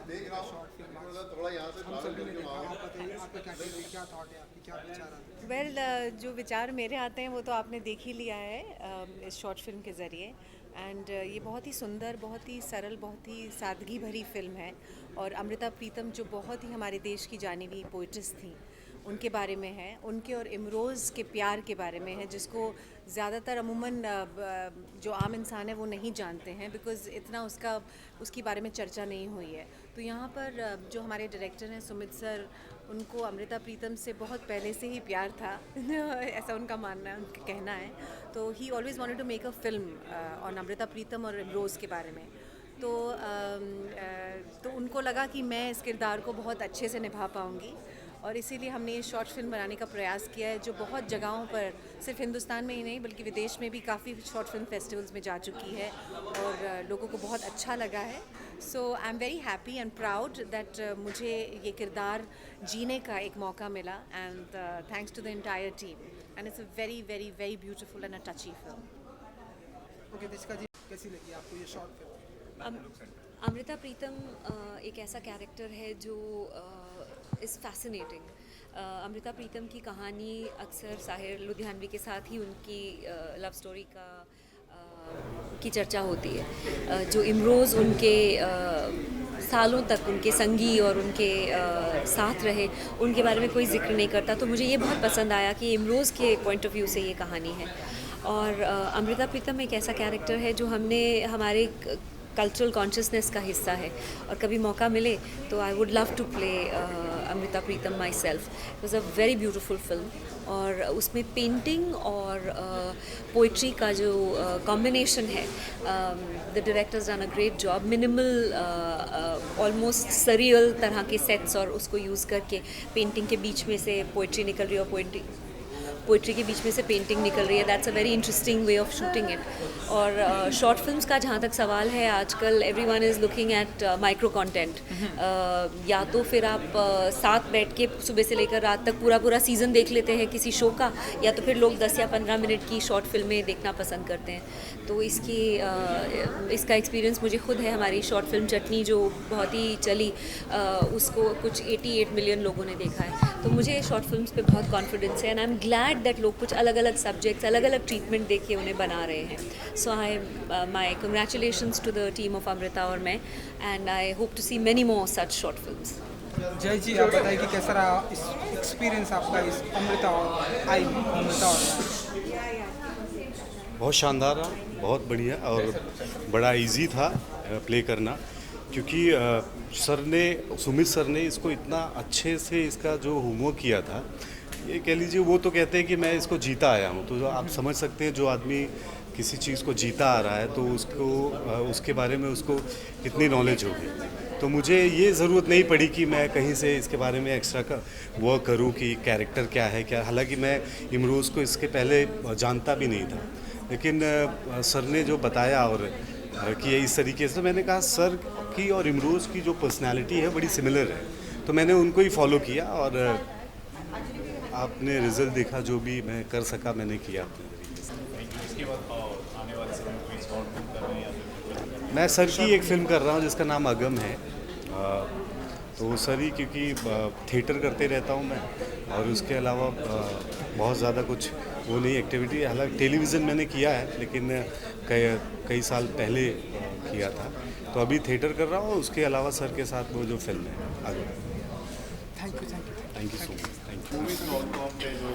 देख रहा हूँ थोड़ा यहाँ से हम सभी ने देखा, आप बताइए आपका क्या थॉट है, आपकी क्या विचार आते हैं? वेल जो विचार मेरे आते हैं वो तो आपने देख ही लिया है इस शॉर्ट फिल्म के ज़रिए। एंड ये बहुत ही सुंदर, बहुत ही सरल, बहुत ही सादगी भरी फिल्म है। और अमृता प्रीतम जो बहुत ही हमारे देश की जानी हुई पोइट्रेस थी, उनके बारे में है, उनके और इमरोज़ के प्यार के बारे में है, जिसको ज़्यादातर अमूमन जो आम इंसान है वो नहीं जानते हैं, बिकॉज़ इतना उसके बारे में चर्चा नहीं हुई है। तो यहाँ पर जो हमारे डायरेक्टर हैं सुमित सर, उनको अमृता प्रीतम से बहुत पहले से ही प्यार था ऐसा उनका मानना है, उनका कहना है। तो he always wanted to make a film on Amrita Pritam और इमरोज़ के बारे में। तो तो उनको लगा कि मैं इस किरदार को बहुत अच्छे से निभा पाऊँगी, और इसीलिए हमने ये शॉर्ट फिल्म बनाने का प्रयास किया है, जो बहुत जगहों पर, सिर्फ हिंदुस्तान में ही नहीं बल्कि विदेश में भी काफ़ी शॉर्ट फिल्म फेस्टिवल्स में जा चुकी है, और लोगों को बहुत अच्छा लगा है। So I am very happy and proud that मुझे ये किरदार जीने का एक मौका मिला, and thanks to the entire team, and it's a very very very beautiful and a touchy film. Okay Dishka ji, कैसी लगी आपको ये शॉर्ट फिल्म? अमृता प्रीतम एक ऐसा कैरेक्टर है जो इज़ फैसिनेटिंग। अमृता प्रीतम की कहानी अक्सर साहिर लुधियानवी के साथ ही उनकी लव स्टोरी की चर्चा होती है। जो इमरोज़ उनके सालों तक उनके संगी और उनके साथ रहे, उनके बारे में कोई जिक्र नहीं करता। तो मुझे ये बहुत पसंद आया कि इमरोज़ के पॉइंट ऑफ व्यू से ये कहानी है। और अमृता प्रीतम एक ऐसा कैरेक्टर है जो हमारे कल्चरल कॉन्शियसनेस का हिस्सा है, और कभी मौका मिले तो I would love to play Amrita Pritam myself. It was a very beautiful film, और उसमें पेंटिंग और पोइट्री का जो कॉम्बिनेशन है, the director's done a great job. Minimal almost surreal तरह के सेट्स, और उसको यूज़ करके पेंटिंग के बीच में से पोइट्री निकल रही है, और पोइट्री के बीच में से पेंटिंग निकल रही है। That's a very interesting way of shooting it. और शॉर्ट फिल्म्स का जहाँ तक सवाल है, आजकल everyone is looking at micro content. या तो फिर आप साथ बैठ के सुबह से लेकर रात तक पूरा सीज़न देख लेते हैं किसी शो का, या तो फिर लोग 10 या 15 मिनट की शॉर्ट फिल्में देखना पसंद करते हैं। तो इसका एक्सपीरियंस मुझे खुद है। हमारी शॉर्ट फिल्म चटनी जो बहुत ही चली, उसको कुछ 88 मिलियन लोगों ने देखा है। तो मुझे शॉर्ट फिल्म्स पे बहुत कॉन्फिडेंस है, and I am glad that लोग कुछ अलग अलग सब्जेक्ट्स, अलग अलग ट्रीटमेंट देख के उन्हें बना रहे हैं। So I my congratulations to the team of Amrita और मैं, and I hope to see many more such short films. Jai ji, आप बताइए कि कैसा रहा इस एक्सपीरियंस आपका इस अमृता और बहुत शानदार रहा, बहुत बढ़िया, और बड़ा इजी था प्ले करना, क्योंकि सुमित सर ने इसको इतना अच्छे से इसका जो होमवर्क किया था, ये कह लीजिए, वो तो कहते हैं कि मैं इसको जीता आया हूँ। तो आप समझ सकते हैं, जो आदमी किसी चीज़ को जीता आ रहा है तो उसके बारे में उसको कितनी नॉलेज होगी। तो मुझे ये ज़रूरत नहीं पड़ी कि मैं कहीं से इसके बारे में एक्स्ट्रा का वर्क करूँ कि कैरेक्टर क्या है क्या। हालांकि मैं इमरोज़ को इसके पहले जानता भी नहीं था, लेकिन सर ने जो बताया और कि ये इस तरीके से, तो मैंने कहा सर की और इमरोज़ की जो पर्सनालिटी है बड़ी सिमिलर है, तो मैंने उनको ही फॉलो किया, और आपने रिजल्ट देखा। जो भी मैं कर सका मैंने किया अपने तरीके से। मैं सर की एक फ़िल्म कर रहा हूँ जिसका नाम अगम है। तो सर ही, क्योंकि थिएटर करते रहता हूँ मैं, और उसके अलावा बहुत ज़्यादा कुछ वो नहीं एक्टिविटी। हालांकि टेलीविज़न मैंने किया है, लेकिन कई साल पहले किया था। तो अभी थिएटर कर रहा हूँ, उसके अलावा सर के साथ वो जो फिल्म है अगम। Thank you so much. Thank you. Movies platform पे जो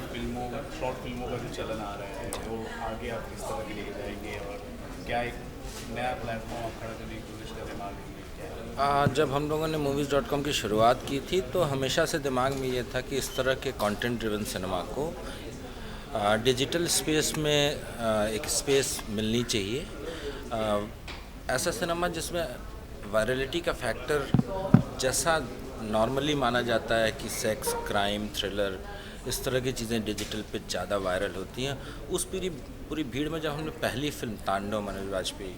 शॉर्ट फिल्मों का जो चलन आ रहा है, वो आगे आप किस तरह लेके जाएंगे, और क्या एक नया प्लेटफॉर्म आप खड़ा करने की कोशिश कर रहे हैं? जब हम लोगों ने movies.com की शुरुआत की थी, तो हमेशा से दिमाग में ये था कि इस तरह के कंटेंट ड्रिवन सिनेमा को डिजिटल स्पेस में एक स्पेस मिलनी चाहिए। ऐसा सिनेमा जिसमें वायरलिटी का फैक्टर, जैसा नॉर्मली माना जाता है कि सेक्स, क्राइम, थ्रिलर, इस तरह की चीज़ें डिजिटल पे ज़्यादा वायरल होती हैं, उस पूरी भीड़ में जब हमने पहली फिल्म तांडव, मनोज वाजपेयी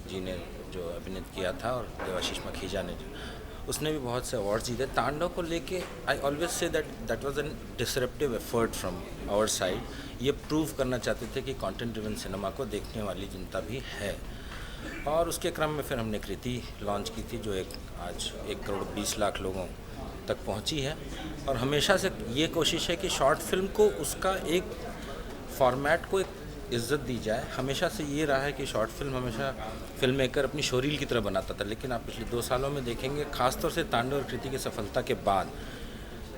जी ने जो अभिनीत किया था, और देवाशीष मखीजा ने, उसने भी बहुत से अवार्ड्स जीते। तांडव को लेके I always say that was an disruptive effort from our side. ये प्रूव करना चाहते थे कि कंटेंट ड्रिवन सिनेमा को देखने वाली जनता भी है। और उसके क्रम में फिर हमने कृति लॉन्च की थी, जो आज 1 करोड़ 20 लाख लोगों तक पहुंची है। और हमेशा से ये कोशिश है कि शॉर्ट फिल्म को उसका एक फॉर्मेट को एक इज़्ज़त दी जाए। हमेशा से ये रहा है कि शॉर्ट फिल्म हमेशा फिल्म मेकर अपनी शोरील की तरह बनाता था, लेकिन आप पिछले 2 सालों में देखेंगे, खासतौर से तांडव और कृति की सफलता के बाद,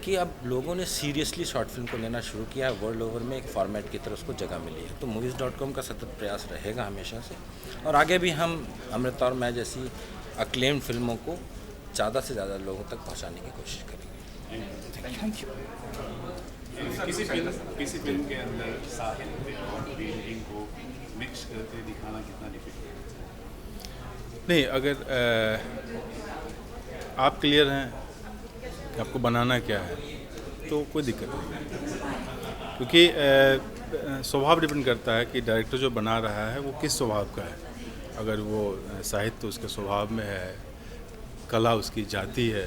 कि अब लोगों ने सीरियसली शॉर्ट फिल्म को लेना शुरू किया है। वर्ल्ड ओवर में एक फॉर्मेट की तरह उसको जगह मिली है। तो movies.com का सतत प्रयास रहेगा हमेशा से, और आगे भी हम अमृता और मैं जैसी अक्लेम्ड फिल्मों को ज़्यादा से ज़्यादा लोगों तक पहुंचाने की कोशिश करेंगे। Thank you. किसी फिल्म के अंदर साहित्य और पेंटिंग को मिक्स करके दिखाना कितना डिफिकल्ट? नहीं, अगर आप क्लियर हैं कि आपको बनाना क्या है तो कोई दिक्कत नहीं, क्योंकि स्वभाव डिपेंड करता है कि डायरेक्टर जो बना रहा है वो किस स्वभाव का है। अगर वो साहित्य उसके स्वभाव में है, कला उसकी जाती है,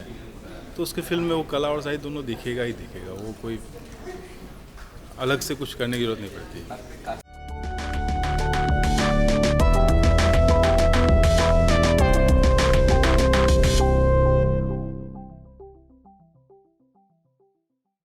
तो उसके फिल्म में वो कला और साहित्य दोनों दिखेगा ही दिखेगा। वो कोई अलग से कुछ करने की जरूरत नहीं पड़ती।